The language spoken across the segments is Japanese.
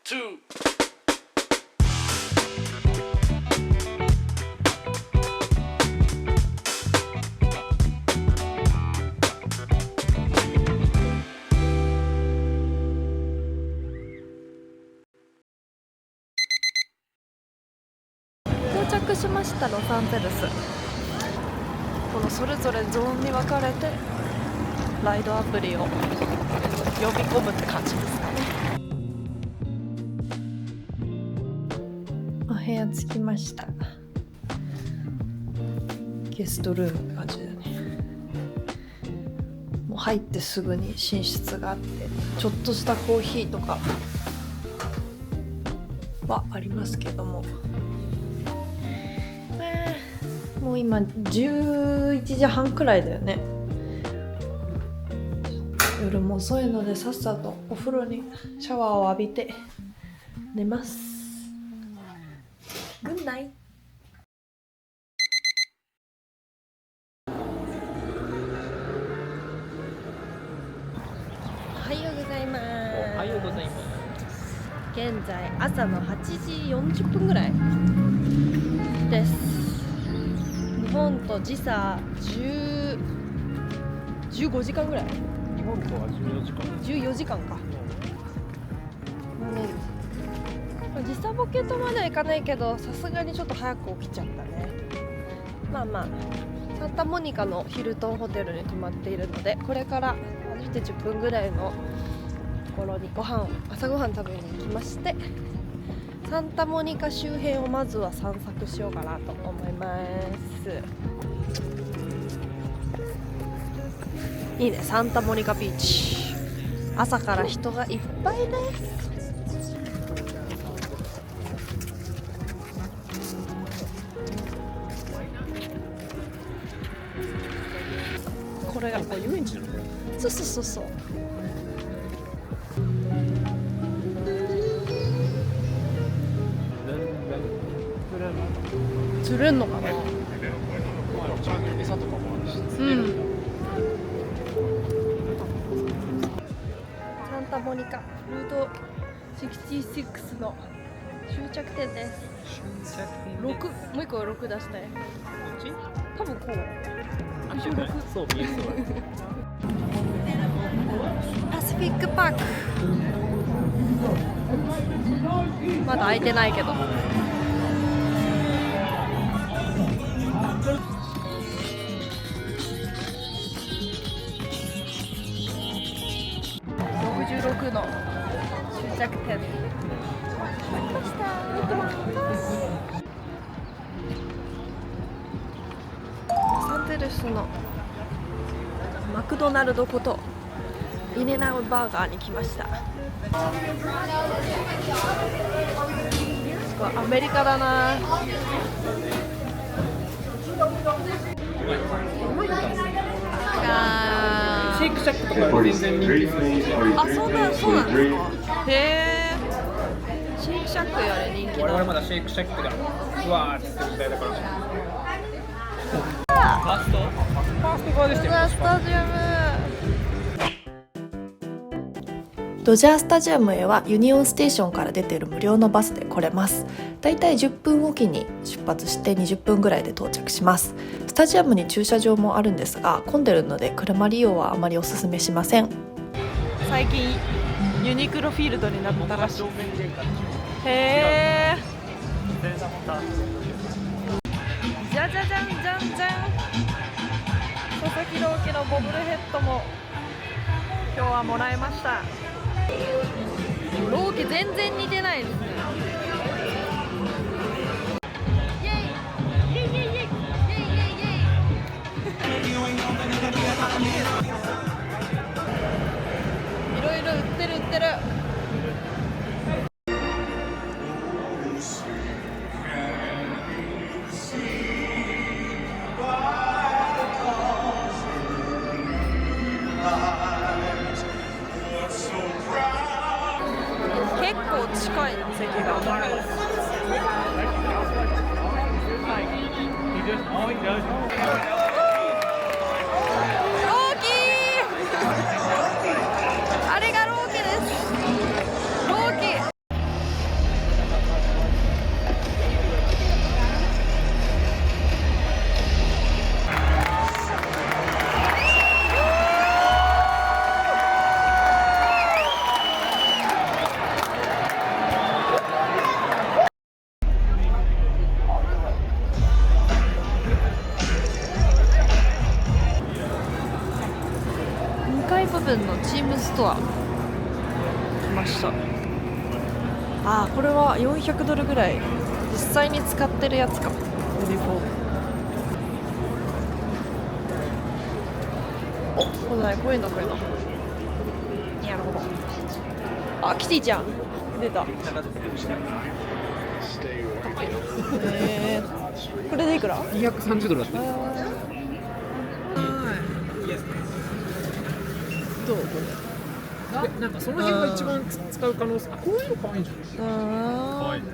two. 到着しました。ロサンゼルス。このそれぞれゾーンに分かれてライドアプリを呼び込むって感じですかね。お部屋着きました。ゲストルームって感じだね。もう入ってすぐに寝室があって、ちょっとしたコーヒーとかはありますけども、もう今11時半くらいだよね。夜も遅いのでさっさとお風呂にシャワーを浴びて寝ます。グッナイ。おはようございます。おはようございます。現在朝の8時40分ぐらいです。日本と時差15時間ぐらい。日本とは14時間。か。時差ボケとまではいかないけど、さすがにちょっと早く起きちゃったね。まあまあ、サンタモニカのヒルトンホテルに泊まっているので、これから歩いて10分ぐらいのところに朝ごはん食べに行きまして、サンタモニカ周辺をまずは散策しようかなと思います。いいね、サンタモニカビーチ。朝から人がいっぱいです。これが遊園地なの？そう。釣れんのかな。餌とかもあるし。サンタモニカルート66の終着点です。もう一個6出したい。多分こう。そう見えそう。パシフィックパーク。まだ開いてないけど。66の終着点。ロサンゼルスのマクドナルドことイネナウバーガーに来ました。すごいアメリカだな。シェイクシャックとかより全然人気そう。あ、そうなんですか。へえ。シェイクシャックより人気我々な。まだシェイクシャックがうわーって時代だから。ファースト側でしたよ。スタジアム。ドジャースタジアムへはユニオンステーションから出ている無料のバスで来れます。だいたい10分おきに出発して20分ぐらいで到着します。スタジアムに駐車場もあるんですが、混んでるので車利用はあまりおすすめしません。最近ユニクロフィールドになったらしい。へー。じゃじゃじゃんじゃんじゃん。佐々木朗希のボブルヘッドも今日はもらいました。朗希全然似てないですね。イエイイエイイエイイエイイエイイエイイエイ。いろいろ売ってる。結構近いな、席が。朗希あれが朗希です。朗希ストア来ました。あー、これは400ドルぐらい、実際に使ってるやつか。ユニフォーム。お、これない、こういうのこういうの。なるほど。あ、キティちゃん出た。これでいくら230ドルだった。どうなんかその辺が一番使う可能性。あ、こういうの可愛いじゃん。可愛いね。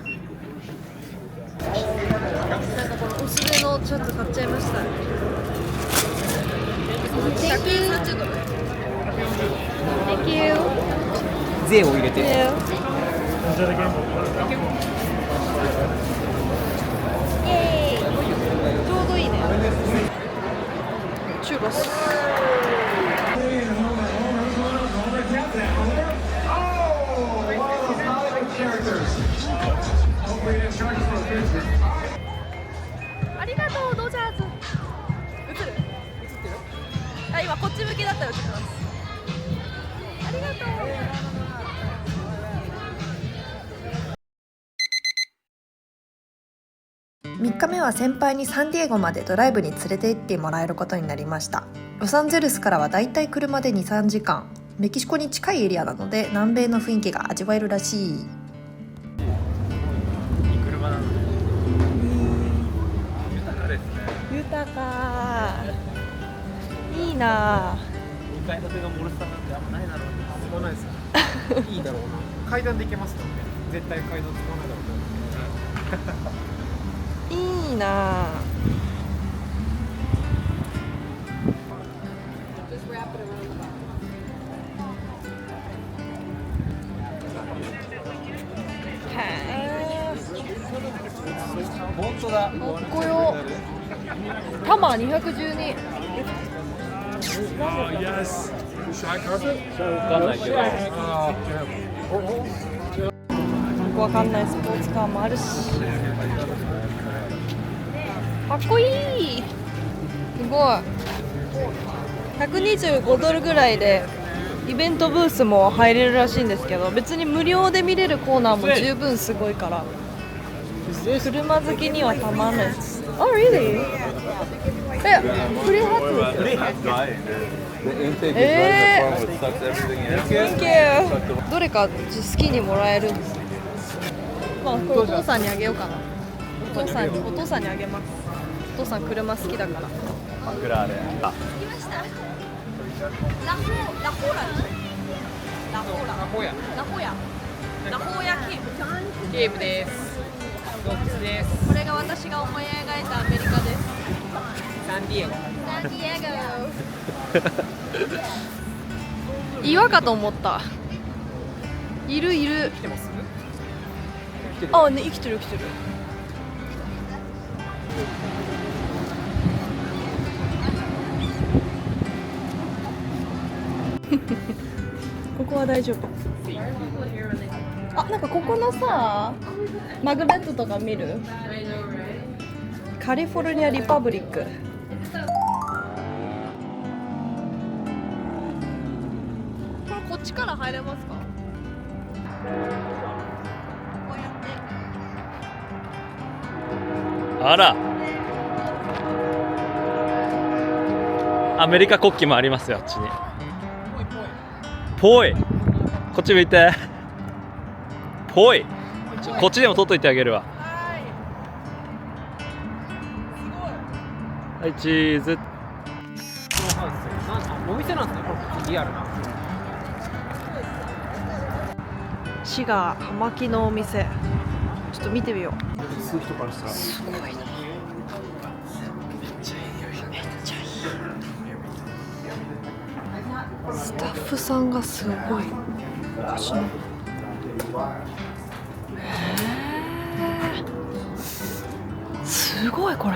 なんかこの薄手のちょっと買っちゃいました。130ドル。Thank you。税を入れて。ちょうどいいね。チューロス。ありがとう、ドジャーズ。映る？あ、今こっち向きだったら映ってます。ありがとう。3日目は先輩にサンディエゴまでドライブに連れて行ってもらえることになりました。ロサンゼルスからはだいたい車で 2,3 時間、メキシコに近いエリアなので南米の雰囲気が味わえるらしい。いい車なので。豊かですね。豊か。いいな。2階建てがモルスターなんてあんまないだろうな。使わないですか。いいだろうな。階段で行けますもんね。絶対階段使わないだろうな。いいな。本当だ。かっこよ。タマ212。わかんないスポーツカーもあるし。かっこいい。すごい。125ドルぐらいでイベントブースも入れるらしいんですけど、別に無料で見れるコーナーも十分すごいから、車好きにはたまんないです。Oh really? フリーハーツ。Thank you。どれか好きにもらえるんです。まあこれお父さんにあげようかな。お父さんにあげます。お父さん車好きだから。マクラーレン。あ、ラホヤゲームです。これが私が思い描いたアメリカです。サンディエゴ。岩かと思った。いる。来てます？あ、ね、生きてる。ここは大丈夫。あ、なんかここのさ、マグネットとか見る？カリフォルニアリパブリック。これこっちから入れますか？こうやって。あら、アメリカ国旗もありますよ、あっちに。ぽい。こっち向いて。ぽい。こっちでも撮っといてあげるわ。はい、チーズ。お店なんですね、これリアルな。滋賀葉巻のお店。ちょっと見てみよう。吸う人からしたらすごいな。めっちゃいい。スタッフさんがすごい。すごいこれ。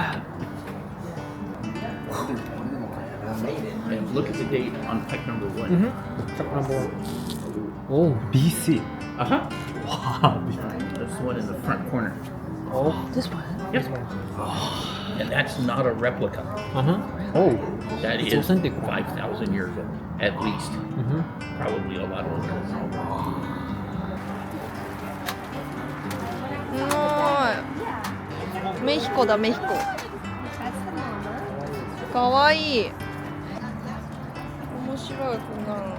Look at the date on pick number 1. Oh, BC. Uh huh. Wow. That's the one in the front corner. Oh. This one? Yep. And that's not a replica. Uh-huh. Oh. That It's is authentic. 5,000 years old, at least. Mm-hmm. Probably a lot older. すごい。メヒコだ、メヒコ。かわいい。面白い、こんなの。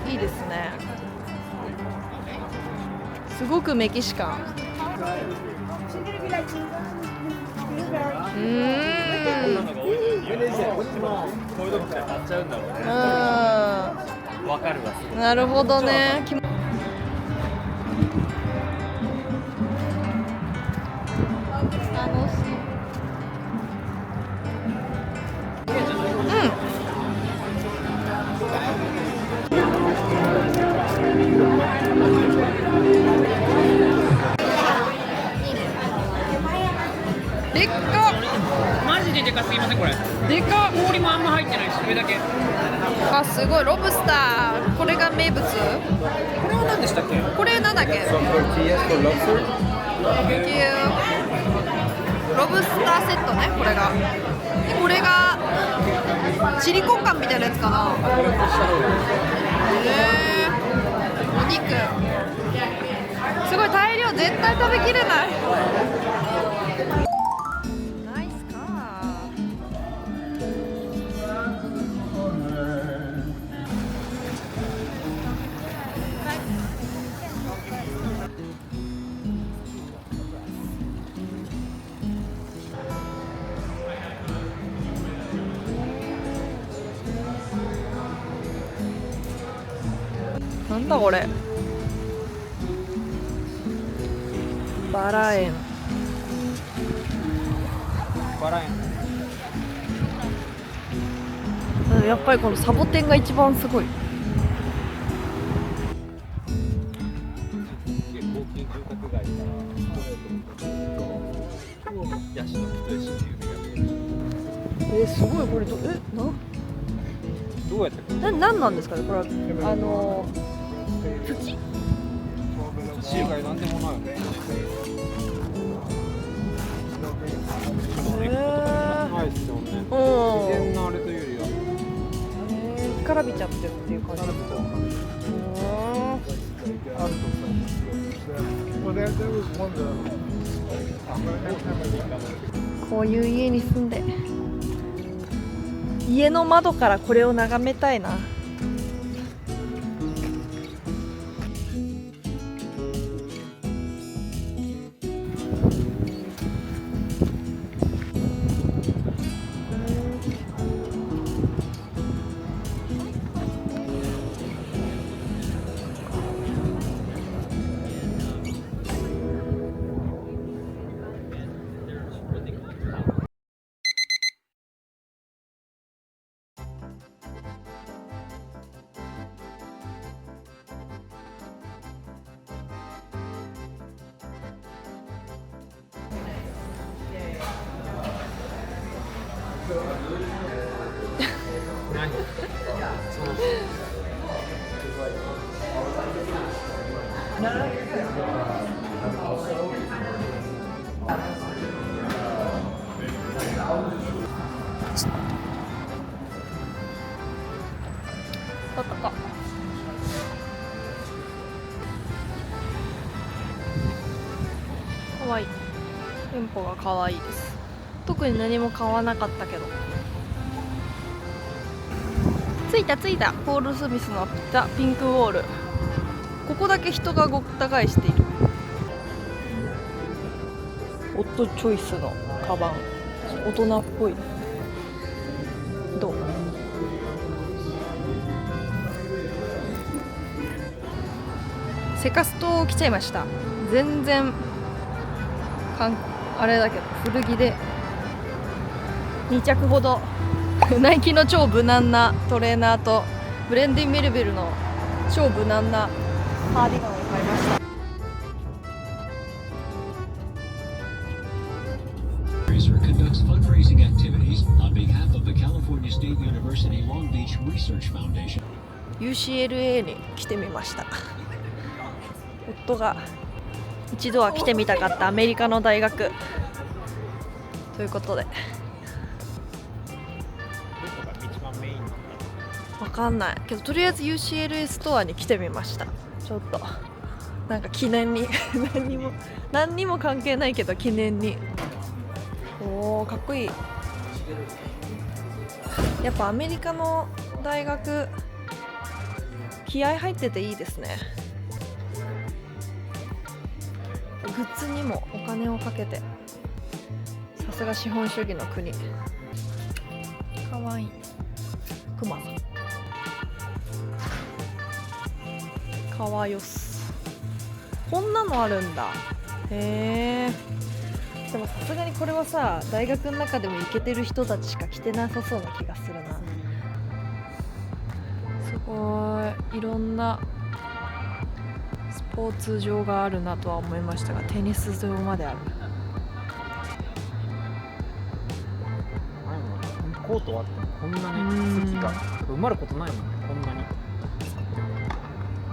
いいですね。すごくメキシカン。こういうとこで買っちゃうんだろうね。わかるわ。すごい。なるほどね。楽しい。でっかマジででかすぎませんこれ。でか氷もあんま入ってないし、それだけ。あ、すごい。ロブスター。これが名物。これは何でしたっけ？これなんだっけ？ Thank you。ロブスターセットね、これが。で、これがチリコンカンみたいなやつかな。お肉。すごい大量、絶対食べきれない。ナイスカー。なんだこれ。バラ園。バラ園。やっぱりこのサボテンが一番すごい。高級住宅街からヤシの木とヤシの木が見える。すごいこれどどうやってこなんなんですかねこれは。土？れ土以外なんでもないよね。ないっすよね。自然なあれというよりは。干からびちゃってるっていう感じ。こういう家に住んで家の窓からこれを眺めたいな。あったか。かわいい。店舗がかわいいです。特に何も買わなかったけど。着いたポール・スミスのザ・ピンクウォール。ここだけ人がごった返している。オットチョイスのカバン、大人っぽい。どう？セカスト来ちゃいました。全然あれだけど古着で2着ほどナイキの超無難なトレーナーとブレンディン・メルベルの超無難なカーディガンを買いました。Conducts fundraising activities on behalf of the California State University Long Beach Research Foundation. UCLA に来てみました。夫が一度は来てみたかったアメリカの大学ということで、どこが一番メインなんだろわかんないけど、とりあえず UCLA ストアに来てみました。ちょっとなんか記念に何にも関係ないけど記念に。おー、かっこいい。やっぱアメリカの大学気合入ってていいですね。グッズにもお金をかけて、さすが資本主義の国。かわいいクマさん、かわよす。こんなのあるんだ。へえ。でもさすがにこれはさ、大学の中でもイケてる人たちしか着てなさそうな気がするな。すごい、いろんなスポーツ場があるなとは思いましたが、テニス場まである。う。コートあってもこんなに席が埋まることないもんね。こんなに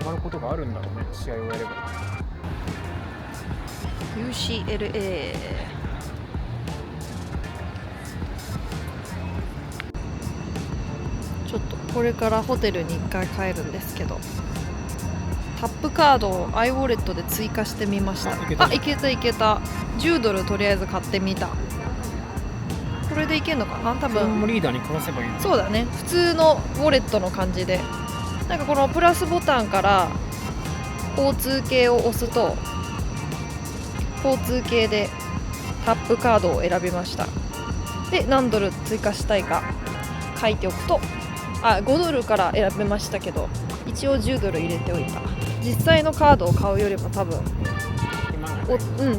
埋まることがあるんだろうね、試合をやれば。UCLA。 ちょっとこれからホテルに1回帰るんですけど、タップカードを iWallet で追加してみました。いけたいけた。10ドルとりあえず買ってみた。これでいけるのかな、多分。もリーダーにかわせばいいの。そうだね、普通のウォレットの感じで、なんかこのプラスボタンから交通系を押すと、交通系でタップカードを選びました。で何ドル追加したいか書いておくと、5ドルから選べましたけど、一応10ドル入れておいた。実際のカードを買うよりも多分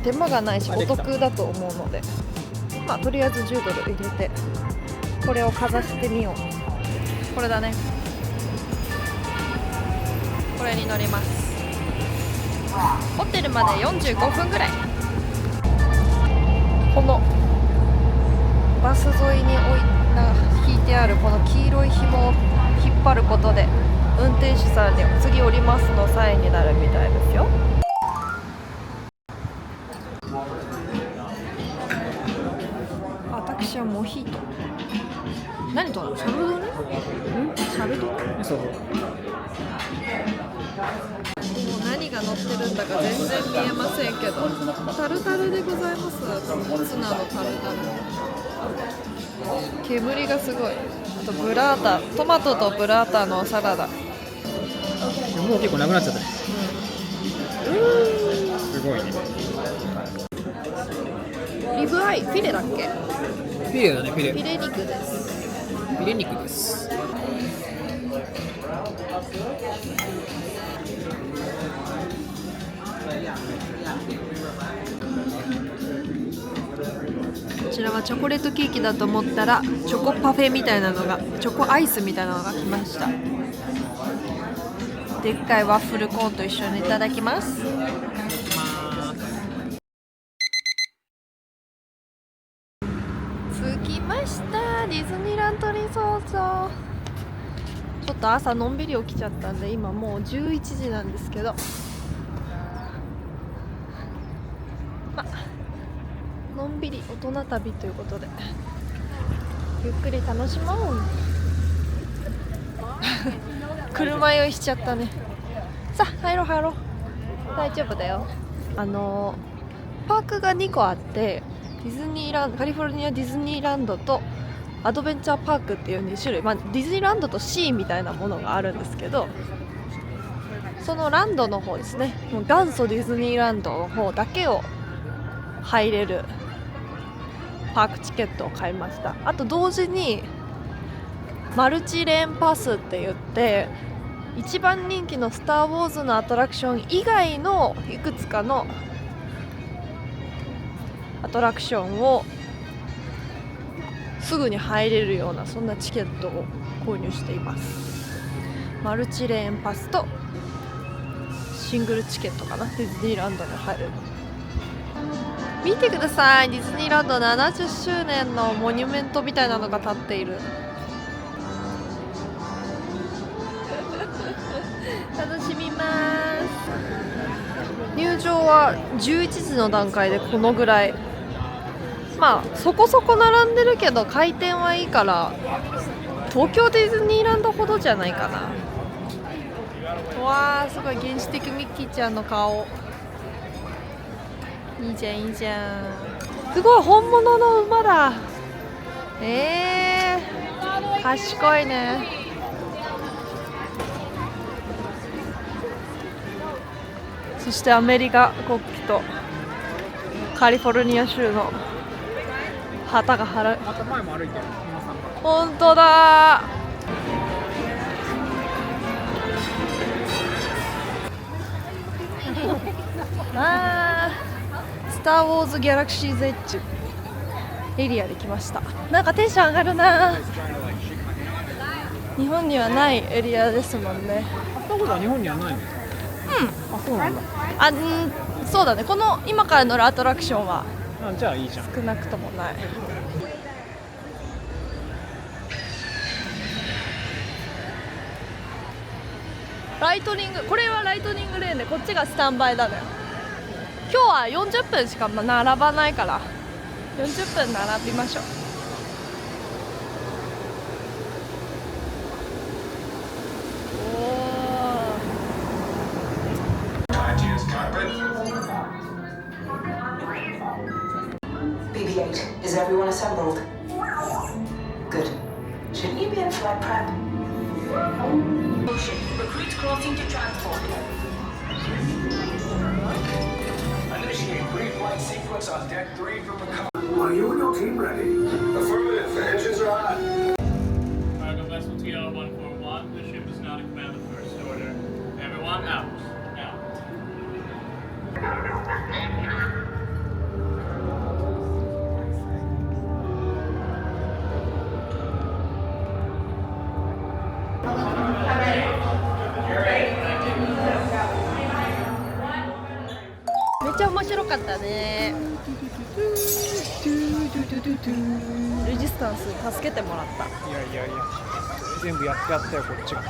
手間がないしお得だと思うので、まあとりあえず10ドル入れてこれをかざしてみよう。これだね、これに乗ります。ホテルまで45分ぐらい。このバス沿いに引いてあるこの黄色い紐を引っ張ることで、運転手さんに次降りますのサインになるみたいですよ。私はモヒート。何とシャルドネ？シャルドネ？そう。何が乗ってるんだか全然見えませんけど、タルタルでございます。ツナのタルタル。煙がすごい。あとブラータ、トマトとブラータのサラダ。もう結構なくなっちゃったね。すごいね。リブアイ、フィレだっけ？フィレだね、フィレ。フィレ肉です。フィレ肉です。こちらはチョコレートケーキだと思ったらチョコパフェみたいなのが、チョコアイスみたいなのが来ました。でっかいワッフルコーンと一緒にいただきます。着きました、ディズニーランドリゾート。ちょっと朝のんびり起きちゃったんで、今もう11時なんですけど、のんびり大人旅ということでゆっくり楽しもう。車酔いしちゃったね。さあ入ろう入ろう、大丈夫だよ。パークが2個あって、ディズニーランド、カリフォルニアディズニーランドとアドベンチャーパークっていう2種類、ディズニーランドとシーみたいなものがあるんですけど、そのランドの方ですね、もう元祖ディズニーランドの方だけを入れるパークチケットを買いました。あと同時にマルチレーンパスって言って、一番人気のスター・ウォーズのアトラクション以外のいくつかのアトラクションをすぐに入れるような、そんなチケットを購入しています。マルチレーンパスとシングルチケットかな、ディズニーランドに入る。見てください、ディズニーランド70周年のモニュメントみたいなのが立っている。は11時の段階でこのぐらい、まあそこそこ並んでるけど回転はいいから東京ディズニーランドほどじゃないかな。わー、すごい原始的ミッキーちゃんの顔。いいじゃんいいじゃん。すごい本物の馬だ。賢いね。そしてアメリカ国旗とカリフォルニア州の旗が張る。また前も歩いてる皆さんが。本当だー。スター・ウォーズ・ギャラクシーズ・エッジエリアで来ました。なんかテンション上がるな。日本にはないエリアですもんね。あったことは日本にはないの？あ、そうなんだ。そうだね。この今から乗るアトラクションはじゃあいいじゃん。少なくともない。ライトニング、これはライトニングレーンでこっちがスタンバイだね。今日は40分しか並ばないから40分並びましょう。BB-8, is everyone assembled? Good. Shouldn't you be in flight prep? Ocean, recruits crossing to transport. Initiate pre-flight sequence on deck 3 for Picard. Are you and your team ready? Affirmative. The engines are hot. Cargo vessel TR-141. The ship is not in command of first order. Everyone out. Out. めっちゃ面白かったね。レジスタンスに助けてもらった。いや全部やってやったよこっちが。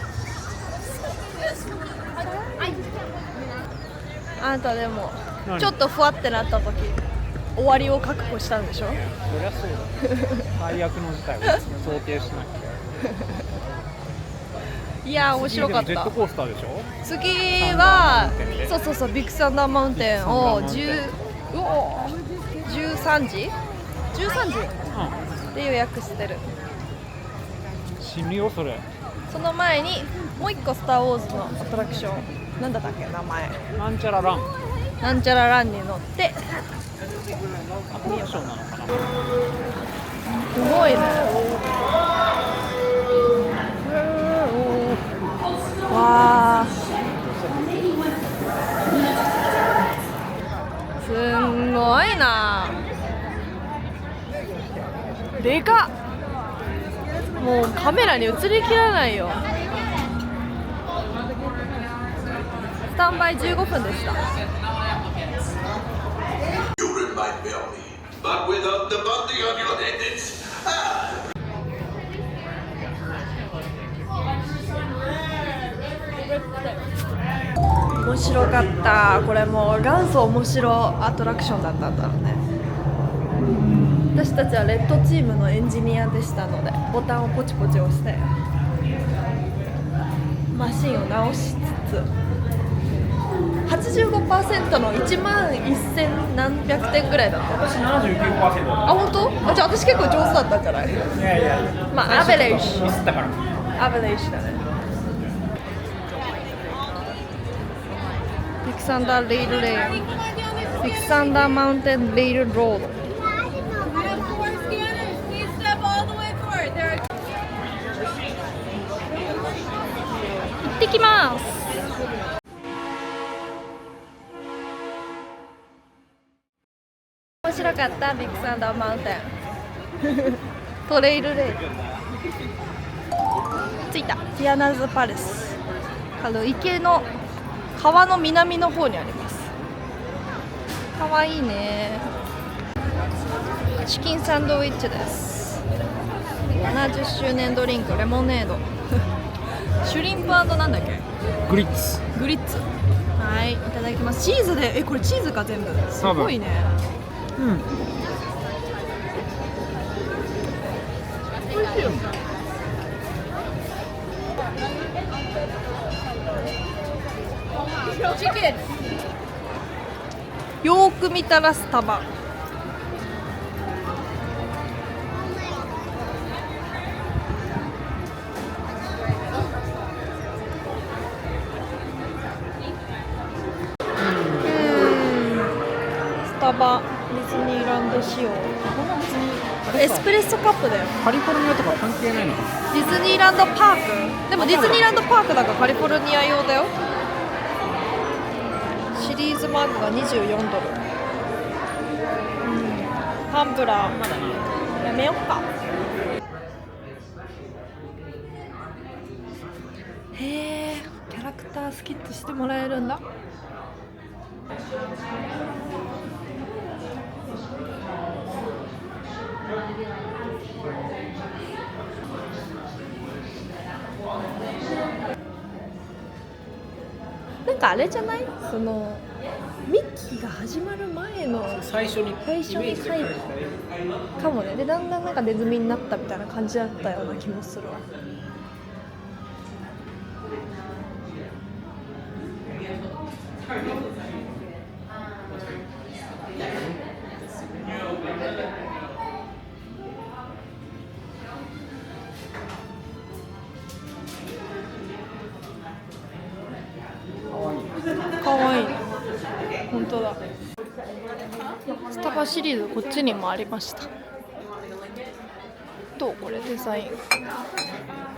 あんたでもちょっとふわってなった時終わりを覚悟したんでしょ。そりゃそうだ。最悪の事態を想定しなきゃ。いや面白かった。ジェットコースターでしょ。次はそうビッグサンダーマウンテンを13時で予約してる。死ぬよそれ。その前にもう一個スター・ウォーズのアトラクションなんだったっけ名前。なんちゃらラン。なんちゃらランに乗ってアトラクションなのかな。すごいね。わあすんごいな。でかっ。もうカメラに映りきらないよ。スタンバイ15分でした。You're in my belly, but without the bounty on your head, it's... 面白かった。これもう元祖面白アトラクションだったんだろうね。私たちはレッドチームのエンジニアでしたのでボタンをポチポチ押してマシンを直しつつ 85% の1万1000何百点ぐらいだった。私 79%。あ、本当？あ、じゃあ私結構上手だったんじゃない？いやまあアベレージ。ミスったから。アベレージだね。ビッグサンダーレイルレーン、ビッグサンダーマウンテンレイルロード。行ってきます。面白かったビッグサンダーマウンテントレイルレーン着いた。ティアナズパレス、池の川の南の方にあります。かわいいね。チキンサンドイッチです。70周年ドリンクレモネードシュリンプ&なんだっけ、グリッツ。グリッツ。はい、いただきます。チーズで、これチーズか全部。すごいね。うん。よーく見たらスタバ。スタバディズニーランド仕様。エスプレッソカップだよ。カリフォルニアとか関係ないのかな。ディズニーランドパーク。でもディズニーランドパークだからカリフォルニア用だよ。シリーズマークが24ドル。タンブラーやめよっか。へえ、キャラクタースキットしてもらえるんだ。なんかあれじゃない？そのミッキーが始まる前の最初に書いたかもね。でだんだんなんかネズミになったみたいな感じだったような気もするわ。かわいい。本当だ。スタバシリーズこっちにもありました。どうこれデザイン。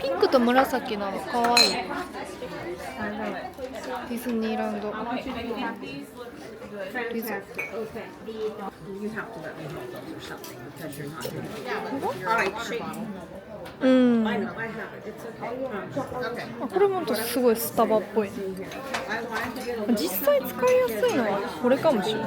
ピンクと紫なのかわいい。ディズニーランドリゾート。うん。あ、これもすごいスタバっぽいね。実際使いやすいのはこれかもしれない。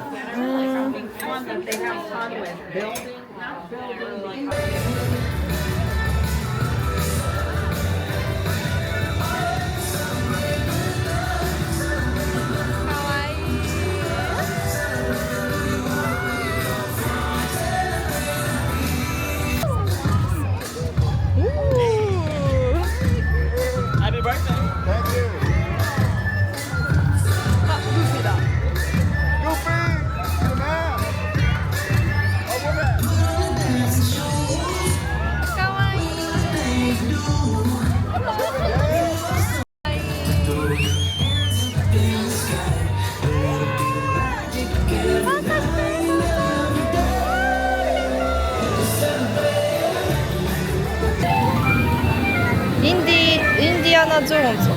インディアナ・ジョーンズ。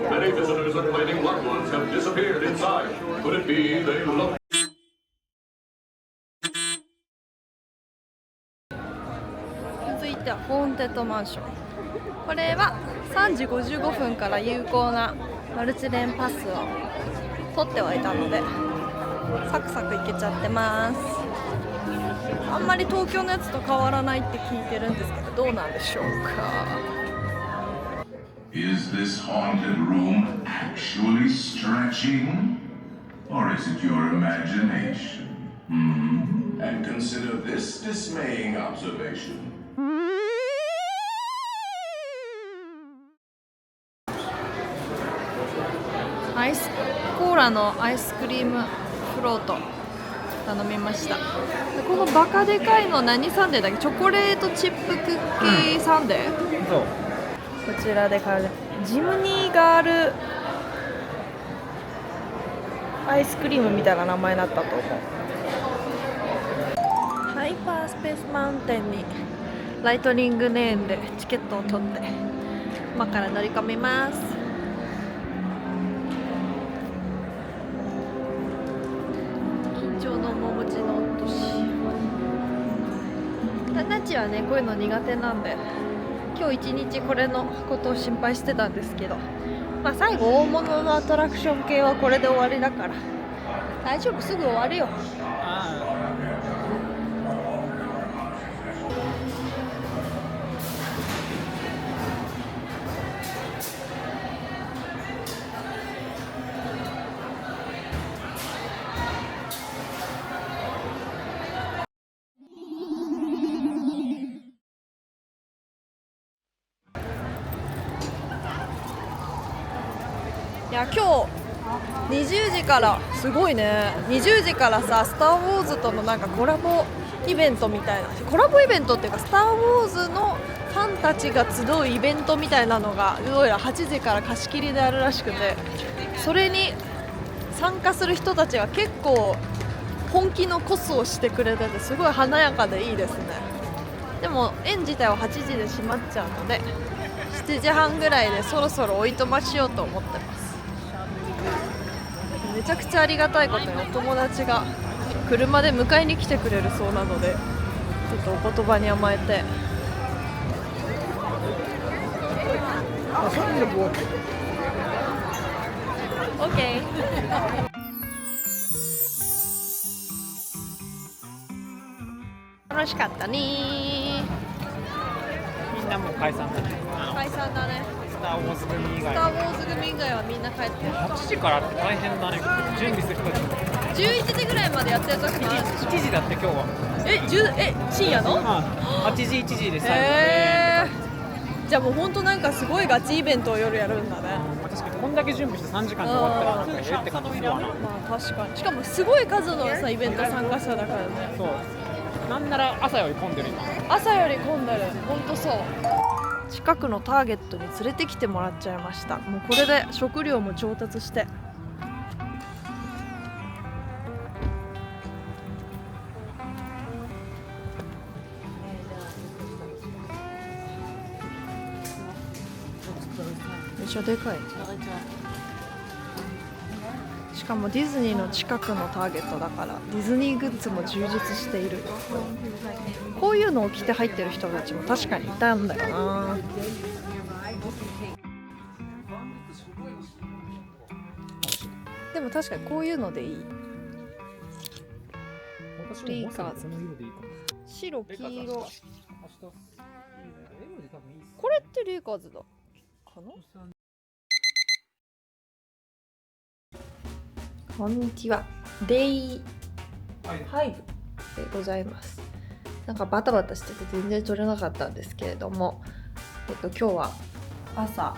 Many visitors and waiting loved ones have disappeared inside. Could it be they look? 続いてはホーンテッドマンション。これは3時55分から有効なマルチレーンパスを取っておいたのでサクサクいけちゃってます。あんまり東京のやつと変わらないって聞いてるんですけど、どうなんでしょうか。Is this haunted room actually stretching? Or is it your imagination? And consider this dismaying observation. アイスコーラのアイスクリームフロート頼みました。でこのバカでかいの何サンデーだっけ？チョコレートチップクッキーサンデー、そう。こちらで買うジムニーガールアイスクリームみたいな名前だったと思う。ハイパースペースマウンテンにライトニングレーンでチケットを取って今から乗り込みます。緊張の面持ちの年。ナチはねこういうの苦手なんで今日一日これのことを心配してたんですけど、まあ最後大物のアトラクション系はこれで終わりだから大丈夫、すぐ終わるよ。いや今日20時からすごいね、20時からさスター・ウォーズとのなんかコラボイベントみたいな、コラボイベントっていうかスター・ウォーズのファンたちが集うイベントみたいなのがどうやら8時から貸し切りであるらしくて、それに参加する人たちが結構本気のコスをしてくれててすごい華やかでいいですね。でも園自体は8時で閉まっちゃうので7時半ぐらいでそろそろおいとましようと思ってます。めちゃくちゃありがたいことにお友達が車で迎えに来てくれるそうなので、ちょっとお言葉に甘えてOK 楽しかったね。みんなもう解散だね。解散だね。スター・ウォーズ組以外スター・ウォーズ組以外はみんな帰ってる。8時からって大変だね。準備する人たちも11時ぐらいまでやってる時もある。1時だって今日は。深夜の8時1時で最後へー、じゃあもう本当なんかすごいガチイベントを夜やるんだね。確かにこんだけ準備して3時間で終わったらなんかって感じするわな。まあ確かに、しかもすごい数のさイベント参加者だからね。そうなんなら朝より混んでる今。朝より混んでる、本当そう。近くのターゲットに連れてきてもらっちゃいました。もうこれで食料も調達して。めっちゃでかい。しかもディズニーの近くのターゲットだからディズニーグッズも充実している。こういうのを着て入ってる人たちも確かにいたんだよな。でも確かにこういうのでいい。リーカーズ白黄色、これってリーカーズだかな。こんにちは。デイ5でございます。なんかバタバタしてて全然撮れなかったんですけれども、今日は朝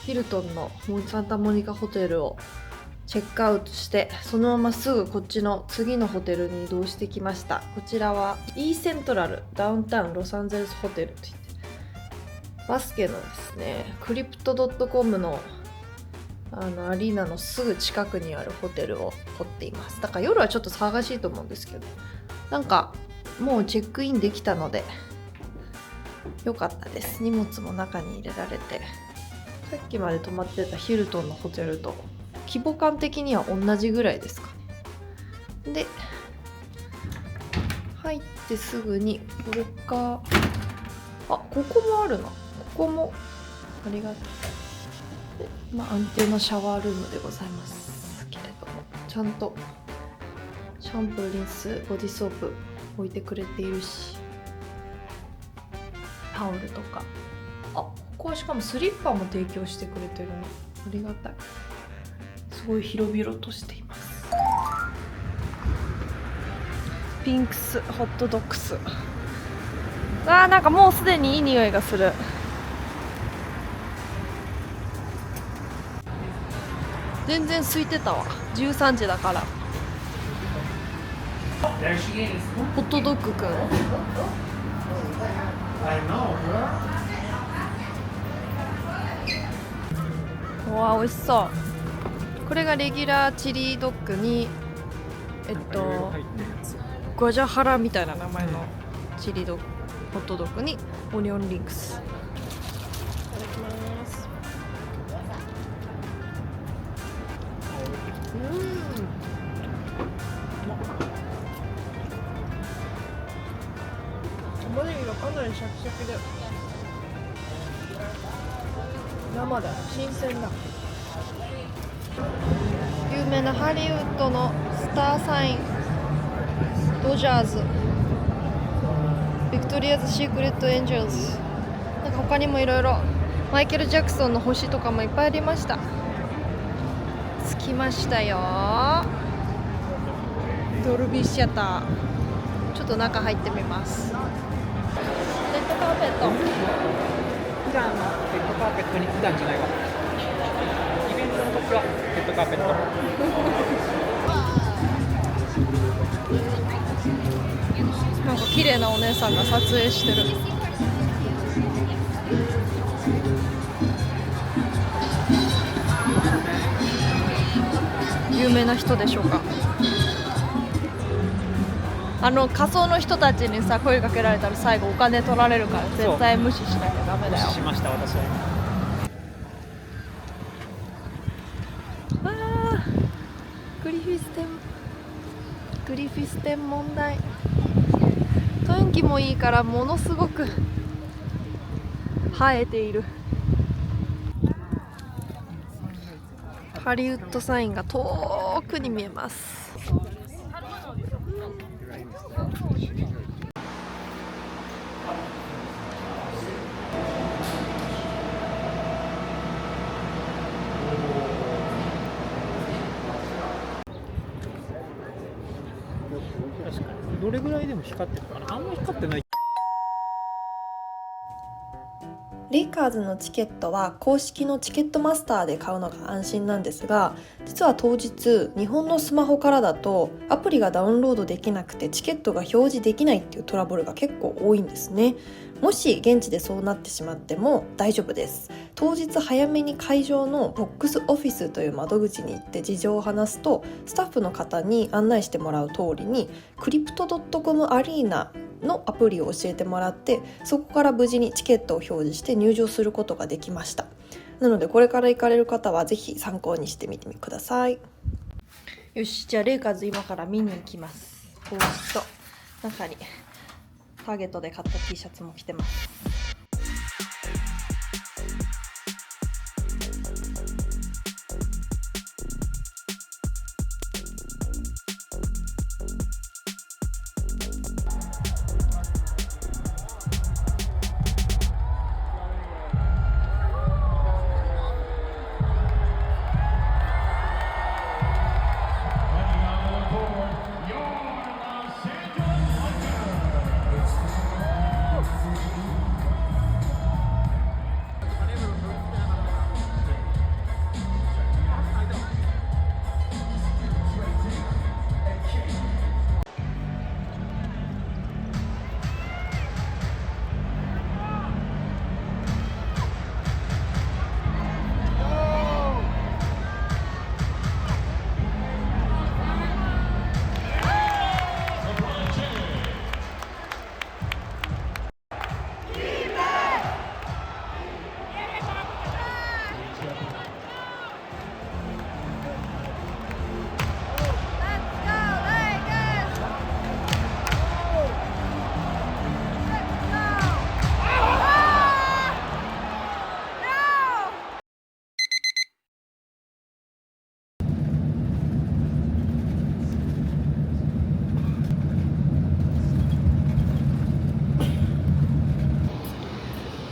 ヒルトンのサンタモニカホテルをチェックアウトして、そのまますぐこっちの次のホテルに移動してきました。こちらは E セントラルダウンタウンロサンゼルスホテルといって、バスケのですねクリプト .com のアリーナのすぐ近くにあるホテルを取っています。だから夜はちょっと騒がしいと思うんですけど、なんかもうチェックインできたので良かったです。荷物も中に入れられて、さっきまで泊まってたヒルトンのホテルと規模感的には同じぐらいですかね。で入ってすぐにロッカー、ここもあるな。ここもありがとう。安定のシャワールームでございますけれども、ちゃんとシャンプー、リンス、ボディーソープ置いてくれているし、タオルとか、ここはしかもスリッパも提供してくれてるの、ありがたい。すごい広々としています。ピンクスホットドッグス、なんかもうすでにいい匂いがする。全然空いてたわ。13時だから。ホットドッグくん。うわ、美味しそう。これがレギュラーチリドッグにガジャハラみたいな名前のチリドッグ、ホットドッグにオニオンリンクス。いただきます。玉ねぎがかなりシャキシャキで生だ、新鮮だ。有名なハリウッドのスターサイン、ドジャーズ、ビクトリアズ・シークレット・エンジェルズ、なんか他にもいろいろマイケル・ジャクソンの星とかもいっぱいありました。着きましたよ。ドルビーシアター、ちょっと中入ってみます。レッドカーペット、普段のレッドカーペットに普段じゃないかも。イベントのとこはレッドカーペット。なんか綺麗なお姉さんが撮影してる。有名な人でしょうか。仮装の人たちにさ声かけられたら最後お金取られるから絶対無視しなきゃダメだよ。無視しました私は。わあ、グリフィス展問題。天気もいいからものすごく生えている。ハリウッドサインが遠くに見えます。どれぐらいでも光ってるかな。あんまり光ってない。レイカーズのチケットは公式のチケットマスターで買うのが安心なんですが、実は当日日本のスマホからだとアプリがダウンロードできなくてチケットが表示できないっていうトラブルが結構多いんですね。もし現地でそうなってしまっても大丈夫です。当日早めに会場のボックスオフィスという窓口に行って事情を話すと、スタッフの方に案内してもらう通りにクリプト .com アリーナのアプリを教えてもらって、そこから無事にチケットを表示して入場することができました。なのでこれから行かれる方はぜひ参考にしてみてください。よし、じゃあレイカーズ今から見に行きます。こうと中にターゲットで買った T シャツも着てます。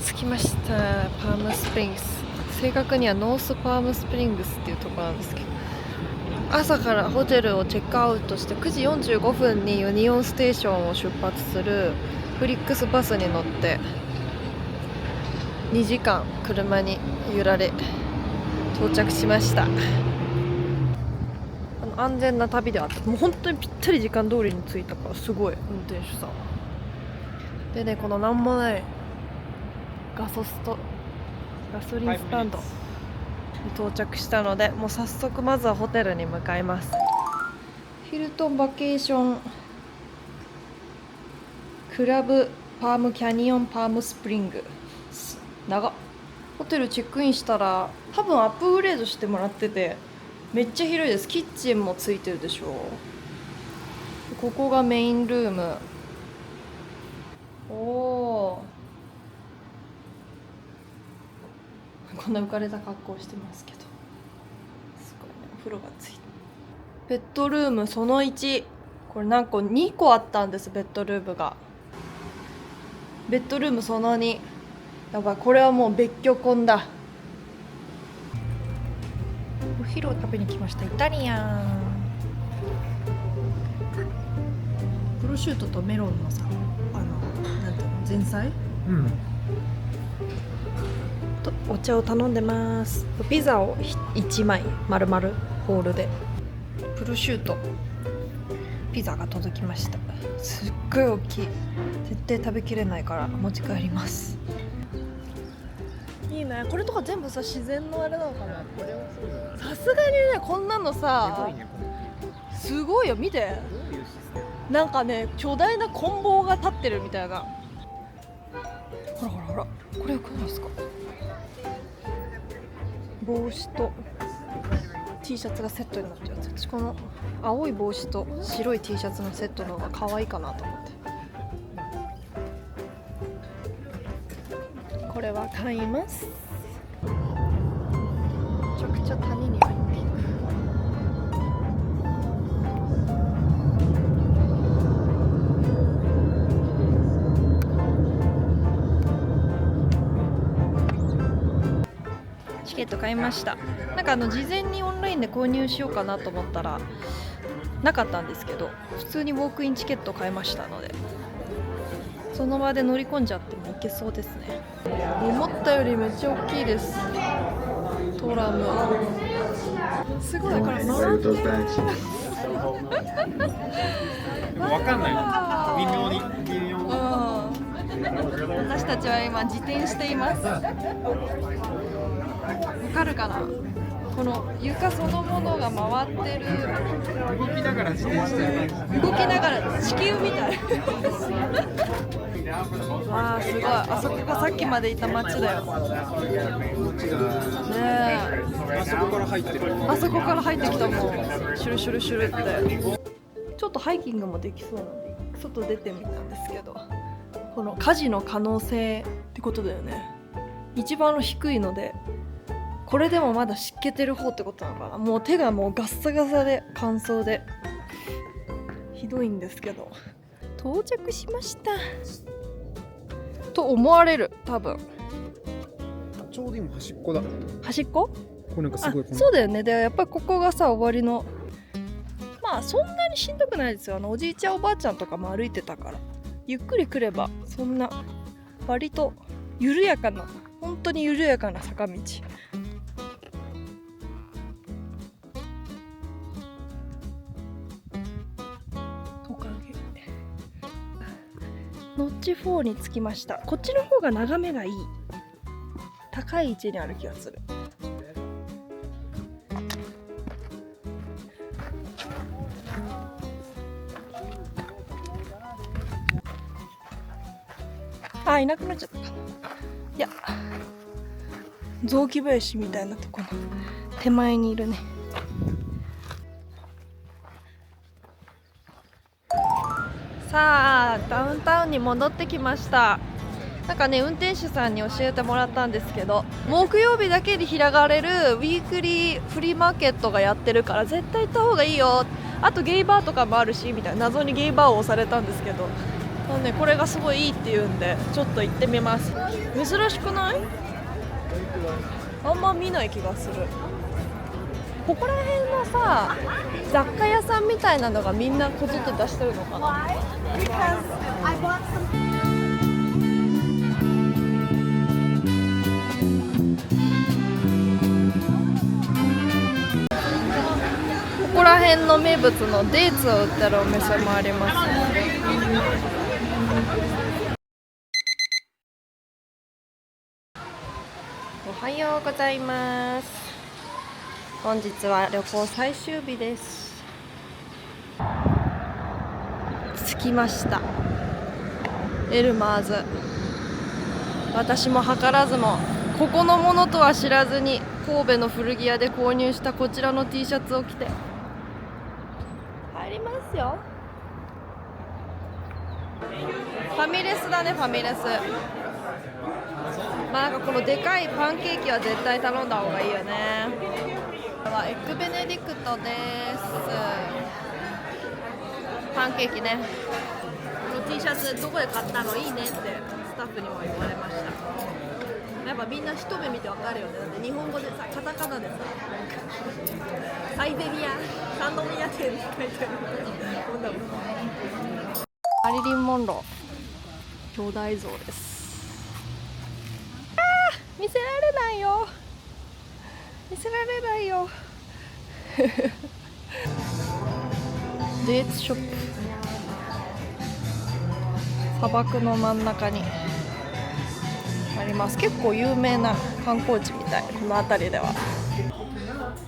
着きました。パームスプリングス、正確にはノースパームスプリングスっていうところなんですけど、朝からホテルをチェックアウトして9時45分にユニオンステーションを出発するフリックスバスに乗って2時間車に揺られ到着しました。安全な旅であった。もう本当にぴったり時間通りに着いたからすごい運転手さんでね、このなんもないガソリンスタンドに到着したので、もう早速まずはホテルに向かいます。ヒルトンバケーションクラブパームキャニオンパームスプリング。長っ。ホテルチェックインしたら多分アップグレードしてもらっててめっちゃ広いです。キッチンもついてるでしょ。ここがメインルーム。おー、こんな浮かれた格好してますけど、すごいね。お風呂がついて、ベッドルームその1、これなんか2個あったんです。ベッドルームが。ベッドルームその2、やばい、これはもう別居婚だ。お昼を食べに来ました。イタリアン。プロシュートとメロンのさ、なんていうの、前菜、お茶を頼んでます。ピザを1枚丸々ホールで、プロシュートピザが届きました。すっごい大きい。絶対食べきれないから持ち帰ります。いいね。これとか全部さ、自然のあれなのかな。さすがにね、こんなのさすごいよ。見て、なんかね、巨大な棍棒が立ってるみたいな。ほらほらほら、これよくないですか。帽子と T シャツがセットになってるやつ。私この青い帽子と白い T シャツのセットの方が可愛いかなと思って、これは買います。めちゃくちゃ谷に入っていく。チケット買いました。なんか事前にオンラインで購入しようかなと思ったらなかったんですけど、普通にウォークインチケット買いましたので、その場で乗り込んじゃってもいけそうですね。思ったよりめっちゃ大きいです。トラムすごい。これ回ってる。わかんない。微妙に私たちは今自転しています。わかるかな。この床そのものが回ってる。動きながら自転してる。動きながら地球みたい。わあ、すごい。あそこがさっきまでいた街だよ。ねえ。あそこから入ってる。あそこから入ってきた。もうシュルシュルシュルって。ちょっとハイキングもできそうなので外出てみたんですけど、この火事の可能性ってことだよね。一番低いので、これでもまだ湿気てる方ってことなのかな。もう手がもうガッサガサで乾燥でひどいんですけど、到着しましたと思われる。多分ちょうど今端っこだ。端っこ。これなんかすごい。そうだよね。でやっぱりここがさ、終わりの、まあそんなにしんどくないですよ。おじいちゃんおばあちゃんとかも歩いてたから、ゆっくり来ればそんな割と緩やかな、本当に緩やかな坂道。ノッチ4に着きました。こっちの方が眺めがいい。高い位置にある気がする。あ、いなくなっちゃったかな。いや、雑木林みたいなところの手前にいるね。さあ、ダウンタウンに戻ってきました。なんかね、運転手さんに教えてもらったんですけど、木曜日だけに開かれるウィークリーフリーマーケットがやってるから絶対行った方がいいよ。あとゲイバーとかもあるしみたいな、謎にゲイバーを押されたんですけど、ね、これがすごいいいって言うんでちょっと行ってみます。珍しくない？あんま見ない気がする。ここら辺のさ、雑貨屋さんみたいなのがみんなこぞって出してるのかな。ここら辺の名物のデーツを売ってるお店もあります。おはようございます。本日は旅行最終日です。着きました。エルマーズ。私も図らずもここのものとは知らずに神戸の古着屋で購入したこちらの T シャツを着て入りますよ。ファミレスだね、ファミレス。まあなんかこのでかいパンケーキは絶対頼んだ方がいいよね。これはエッグベネディクトです。パンケーキね。この T シャツどこで買ったの？いいねってスタッフにも言われました。やっぱみんな一目見てわかるよね。だって日本語でさ、カタカナでさ、サイベリア、サンドミヤ店って書いてある。マリリン・モンロー兄弟像です。見せられないよ、見せられないよデーツショップ、砂漠の真ん中にあります。結構有名な観光地みたい、この辺りでは。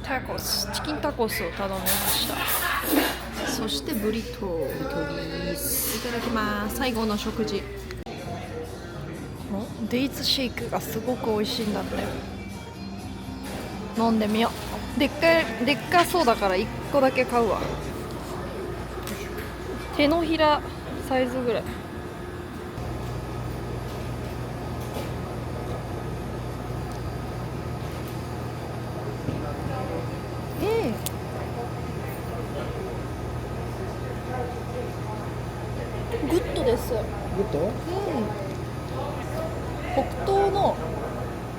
タコス、チキンタコスを頼みました。そしてブリトー、いただきます。最後の食事、デイツシェイクがすごく美味しいんだって。飲んでみよう。でっかそうだから1個だけ買うわ。手のひらサイズぐらい。グッドです。グッド？黒糖の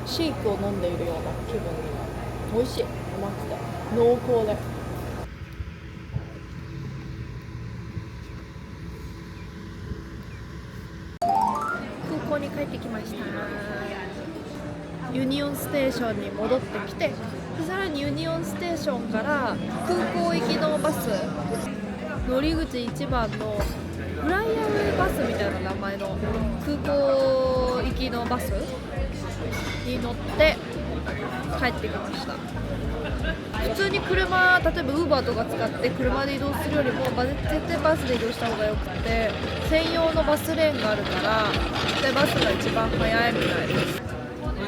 シェイクを飲んでいるような気分になる。美味しい、甘くて濃厚で。空港に帰ってきました。ユニオンステーションに戻ってきて、さらにユニオンステーションから空港行きのバス、乗り口1番のフライアウェイバスみたいな名前の空港行きのバスに乗って帰ってきました。普通に車、例えば Uber とか使って車で移動するよりも絶対バスで移動した方がよくて、専用のバスレーンがあるから絶対バスが一番早いみたいです。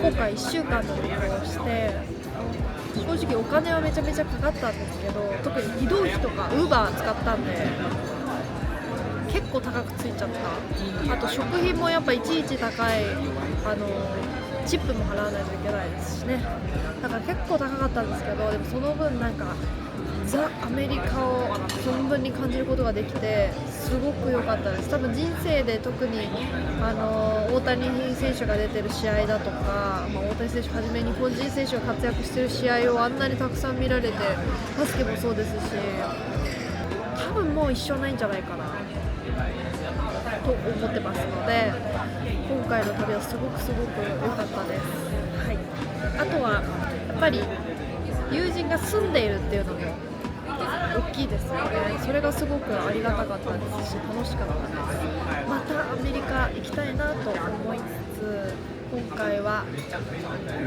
今回1週間の旅行をして、正直お金はめちゃめちゃかかったんですけど、特に移動費とか Uber 使ったんで結構高くついちゃった。あと食品もやっぱいちいち高い、チップも払わないといけないですしね。だから結構高かったんですけど、でもその分なんかザ・アメリカを存分に感じることができてすごく良かったです。多分人生で特に大谷選手が出てる試合だとか、大谷選手はじめ日本人選手が活躍してる試合をあんなにたくさん見られて、バスケもそうですし、多分もう一生ないんじゃないかなと思ってますので、今回の旅はすごく良かったです。はい、あとはやっぱり友人が住んでいるっていうのも大きいですよね。それがすごくありがたかったですし、楽しかったです。またアメリカ行きたいなと思いつつ、今回は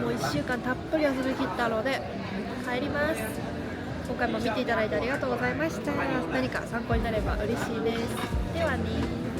もう1週間たっぷり遊びきったので帰ります。今回も見ていただいてありがとうございました。何か参考になれば嬉しいです。ではね。